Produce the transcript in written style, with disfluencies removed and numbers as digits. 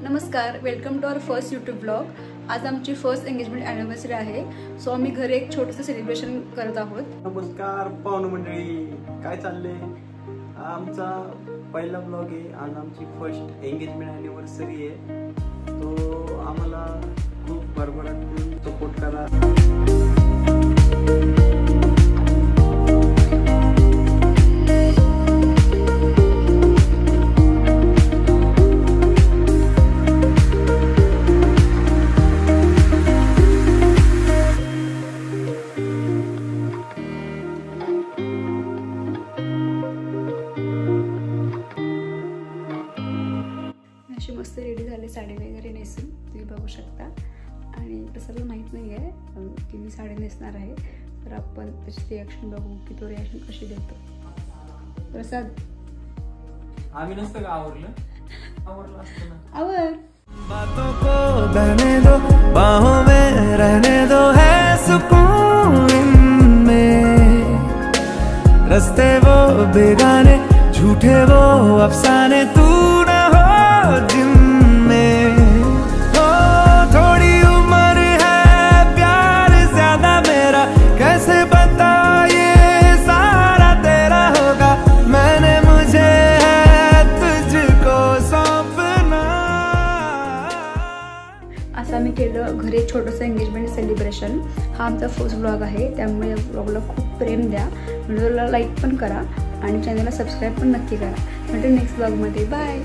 नमस्कार, welcome to our first YouTube blog. आज आमची फर्स्ट एंगेजमेंट ॲनिव्हर्सरी आहे, सो आम्ही घरी एक छोटंसं सेलिब्रेशन करत आहोत। नमस्कार पाहुणे मंडळी, काय चालले? आमचा पहिला ब्लॉग आहे। आज आमची फर्स्ट एंगेजमेंट ॲनिव्हर्सरी आहे, तो आम्हाला खूप भरभराट सपोर्ट करा। मस्त रेडी झाले, साडी वगैरे नेसून तुम्ही बघू शकता। आणि प्रसादला माहीत नाही आहे की मी साडी नेसणार आहे, तर आपण त्याची रिॲक्शन बघू की तो रिॲक्शन कशी देतो। प्रसाद, आम्ही नसतं का आवरलं? आवरलं असतं ना। आवर बातों को बहने दो, बाहों में रहने दो, है सुकून इनमें। रस्ते वो बेगाने, झूठे वो अफसाने, तू न हो जिनमें। ओ थोड़ी उम्र है, प्यार ज्यादा मेरा, कैसे बता ये सारा तेरा होगा। मैंने मुझे है तुझको सौंपना। असं आम्ही केलं घरी छोटंसं एंगेजमेंट सेलिब्रेशन। हा आमचा फर्स्ट ब्लॉग आहे, त्यामुळे या ब्लॉगला खूप प्रेम द्या, व्हिडिओला लाईक पण करा आणि चॅनलला सबस्क्राईब पण नक्की करा। भेटू नेक्स्ट ब्लॉगमध्ये, बाय।